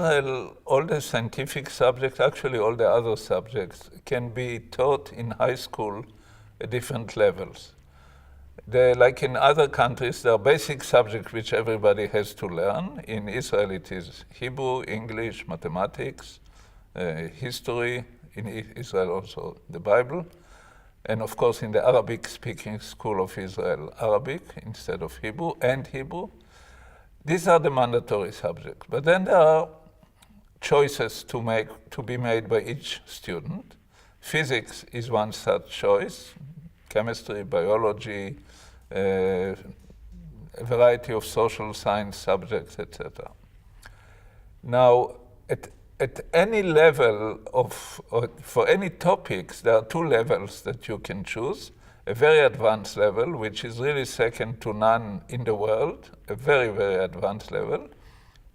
Israel, all the scientific subjects, actually all the other subjects, can be taught in high school at different levels. Like in other countries, there are basic subjects which everybody has to learn. In Israel, it is Hebrew, English, mathematics, history. In Israel, also the Bible. And of course, in the Arabic-speaking school of Israel, Arabic instead of Hebrew, and Hebrew. These are the mandatory subjects. But then there are choices to be made by each student. Physics is one such choice. Chemistry, biology, a variety of social science subjects, etc. Now, at any level for any topics, there are two levels that you can choose. A very advanced level, which is really second to none in the world, a very, very advanced level,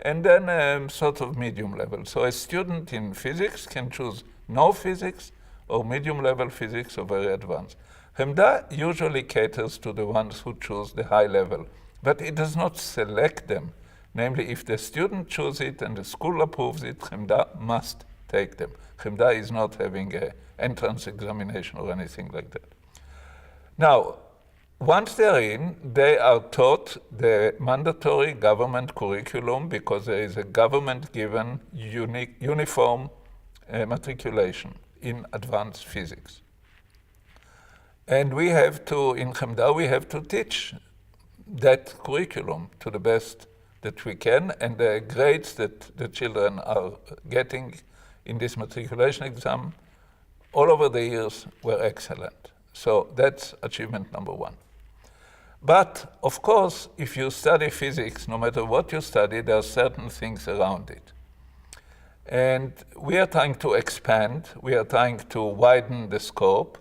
and then a sort of medium level. So a student in physics can choose no physics, or medium level physics, or very advanced. HEMDA usually caters to the ones who choose the high level, but it does not select them. Namely, if the student chooses it and the school approves it, HEMDA must take them. HEMDA is not having an entrance examination or anything like that. Now, once they're in, they are taught the mandatory government curriculum because there is a government-given uniform matriculation in advanced physics. And we have to, in HEMDA, we have to teach that curriculum to the best that we can, and the grades that the children are getting in this matriculation exam all over the years were excellent. So that's achievement number one. But of course, if you study physics, no matter what you study, there are certain things around it. And we are trying to expand, we are trying to widen the scope.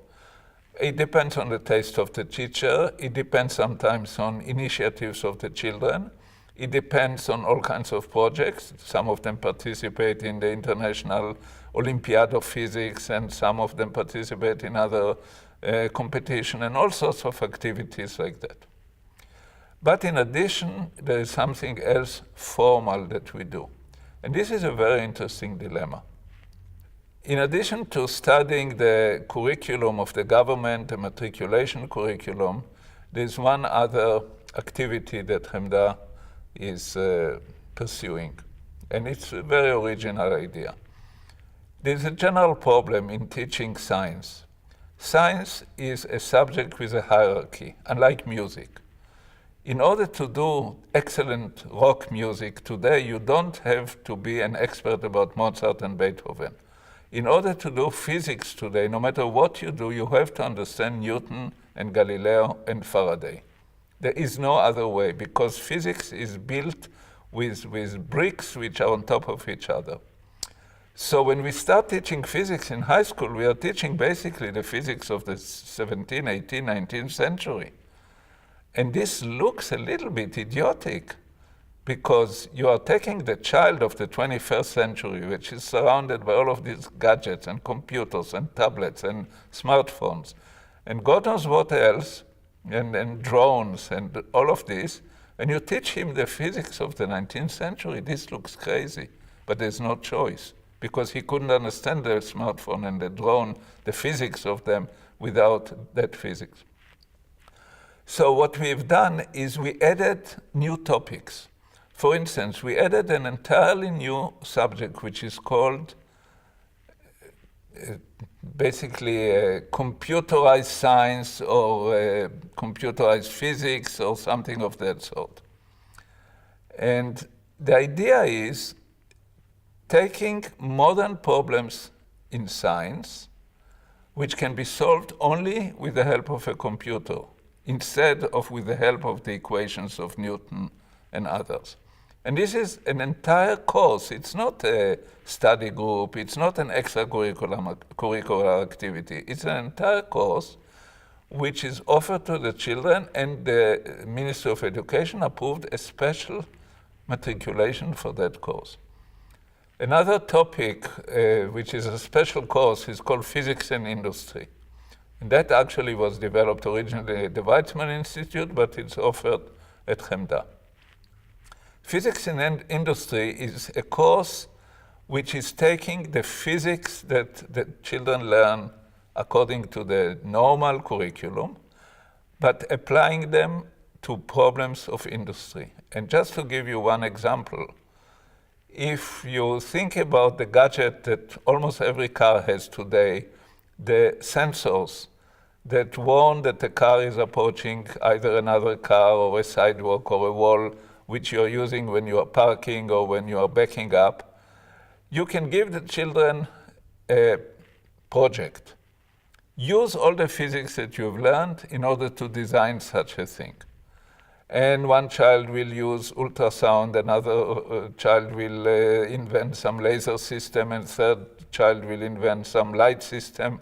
It depends on the taste of the teacher, it depends sometimes on initiatives of the children. It depends on all kinds of projects. Some of them participate in the International Olympiad of Physics, and some of them participate in other competition and all sorts of activities like that. But in addition, there is something else formal that we do. And this is a very interesting dilemma. In addition to studying the curriculum of the government, the matriculation curriculum, there's one other activity that HEMDA is pursuing, and it's a very original idea. There's a general problem in teaching science. Science is a subject with a hierarchy, unlike music. In order to do excellent rock music today, you don't have to be an expert about Mozart and Beethoven. In order to do physics today, no matter what you do, you have to understand Newton and Galileo and Faraday. There is no other way, because physics is built with bricks which are on top of each other. So when we start teaching physics in high school, we are teaching basically the physics of the 17th, 18th, 19th century. And this looks a little bit idiotic, because you are taking the child of the 21st century, which is surrounded by all of these gadgets and computers and tablets and smartphones, and God knows what else, and drones and all of this, and you teach him the physics of the 19th century. This looks crazy, but there's no choice, because he couldn't understand the smartphone and the drone, the physics of them, without that physics. So what we've done is we added new topics. For instance, we added an entirely new subject, which is called basically computerized science or computerized physics or something of that sort. And the idea is taking modern problems in science, which can be solved only with the help of a computer, instead of with the help of the equations of Newton and others. And this is an entire course. It's not a study group. It's not an extracurricular activity. It's an entire course which is offered to the children, and the Ministry of Education approved a special matriculation for that course. Another topic, which is a special course, is called Physics and Industry. And that actually was developed originally at the Weizmann Institute, but it's offered at HEMDA. Physics and Industry is a course which is taking the physics that the children learn according to the normal curriculum, but applying them to problems of industry. And just to give you one example, if you think about the gadget that almost every car has today, the sensors that warn that the car is approaching either another car or a sidewalk or a wall, which you're using when you are parking or when you are backing up, you can give the children a project. Use all the physics that you've learned in order to design such a thing. And one child will use ultrasound, another child will invent some laser system, and third child will invent some light system.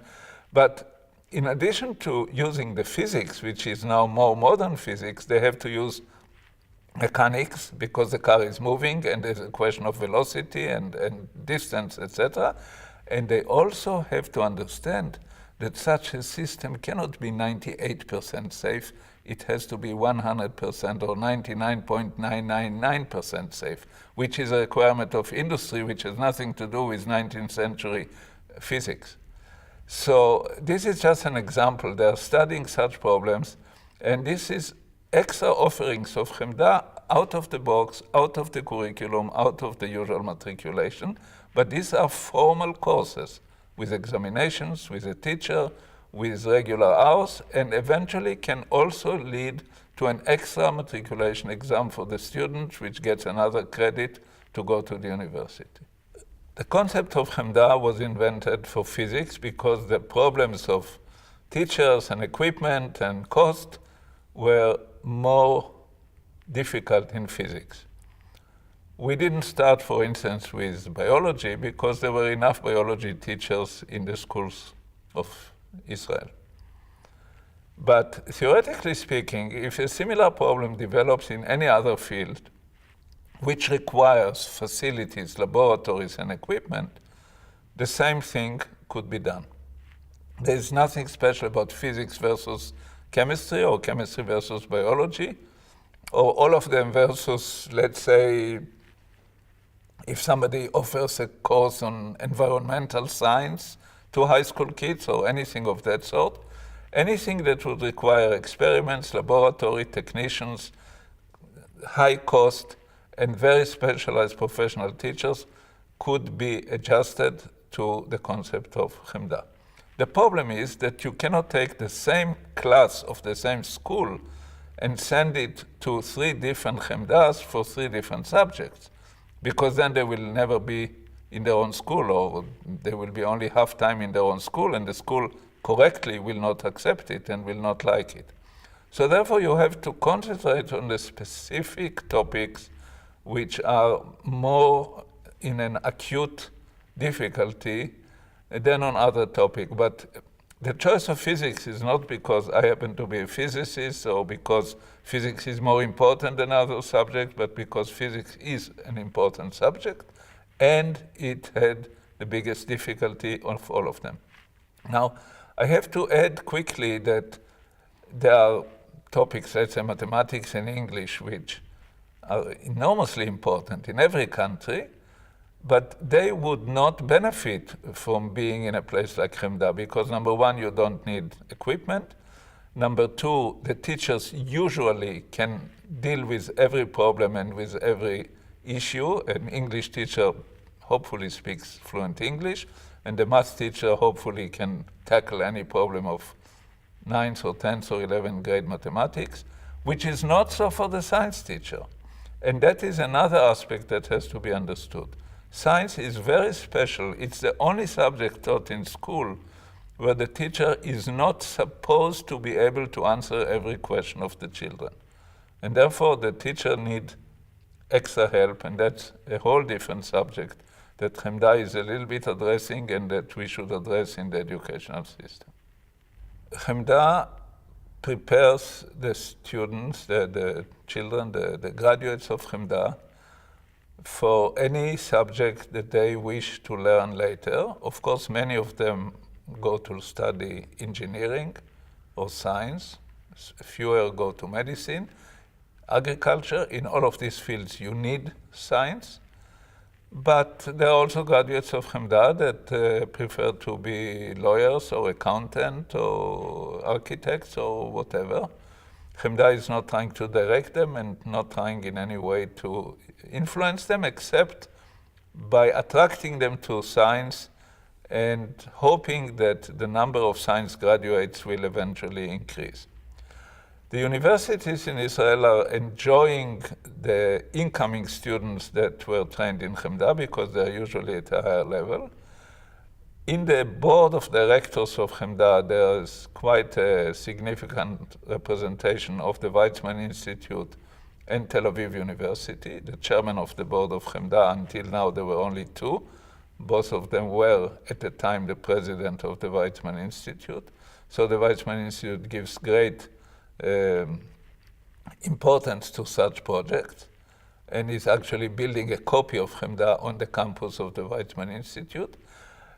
But in addition to using the physics, which is now more modern physics, they have to use mechanics because the car is moving and there's a question of velocity and distance, etc. And they also have to understand that such a system cannot be 98% safe. It has to be 100% or 99.999% safe, which is a requirement of industry, which has nothing to do with 19th century physics. So this is just an example. They are studying such problems, and this is extra offerings of HEMDA out of the box, out of the curriculum, out of the usual matriculation, but these are formal courses with examinations, with a teacher, with regular hours, and eventually can also lead to an extra matriculation exam for the student, which gets another credit to go to the university. The concept of HEMDA was invented for physics because the problems of teachers and equipment and cost were more difficult in physics. We didn't start, for instance, with biology because there were enough biology teachers in the schools of Israel. But theoretically speaking, if a similar problem develops in any other field, which requires facilities, laboratories, and equipment, the same thing could be done. There is nothing special about physics versus chemistry or chemistry versus biology, or all of them versus, let's say, if somebody offers a course on environmental science to high school kids or anything of that sort, anything that would require experiments, laboratory, technicians, high cost, and very specialized professional teachers could be adjusted to the concept of HEMDA. The problem is that you cannot take the same class of the same school and send it to 3 different HEMDAs for 3 different subjects, because then they will never be in their own school, or they will be only half time in their own school, and the school correctly will not accept it and will not like it. So therefore you have to concentrate on the specific topics which are more in an acute difficulty than on other topics. But the choice of physics is not because I happen to be a physicist or because physics is more important than other subjects, but because physics is an important subject and it had the biggest difficulty of all of them. Now, I have to add quickly that there are topics, let's say mathematics and English, which are enormously important in every country, but they would not benefit from being in a place like HEMDA because, number one, you don't need equipment. Number two, the teachers usually can deal with every problem and with every issue. An English teacher hopefully speaks fluent English, and the math teacher hopefully can tackle any problem of 9th or 10th or 11th grade mathematics, which is not so for the science teacher. And that is another aspect that has to be understood. Science is very special. It's the only subject taught in school where the teacher is not supposed to be able to answer every question of the children. And therefore, the teacher needs extra help, and that's a whole different subject that HEMDA is a little bit addressing and that we should address in the educational system. HEMDA prepares the students, the children, the graduates of HEMDA for any subject that they wish to learn later. Of course, many of them go to study engineering or science. Fewer go to medicine. Agriculture, in all of these fields, you need science. But there are also graduates of HEMDA that prefer to be lawyers or accountant or architects or whatever. HEMDA is not trying to direct them and not trying in any way to influence them, except by attracting them to science and hoping that the number of science graduates will eventually increase. The universities in Israel are enjoying the incoming students that were trained in HEMDA because they're usually at a higher level. In the board of directors of HEMDA, there is quite a significant representation of the Weizmann Institute and Tel Aviv University. The chairman of the board of HEMDA, until now there were only two. Both of them were, at the time, the president of the Weizmann Institute. So the Weizmann Institute gives great importance to such projects and is actually building a copy of HEMDA on the campus of the Weizmann Institute.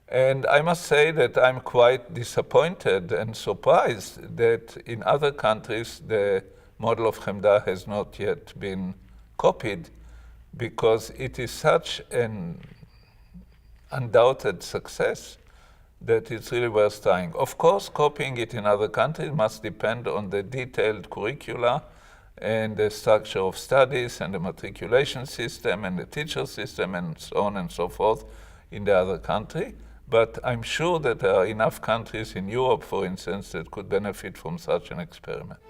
And I must say that I'm quite disappointed and surprised that in other countries the model of HEMDA has not yet been copied, because it is such an undoubted success that it's really worth trying. Of course, copying it in other countries must depend on the detailed curricula and the structure of studies and the matriculation system and the teacher system and so on and so forth in the other country. But I'm sure that there are enough countries in Europe, for instance, that could benefit from such an experiment.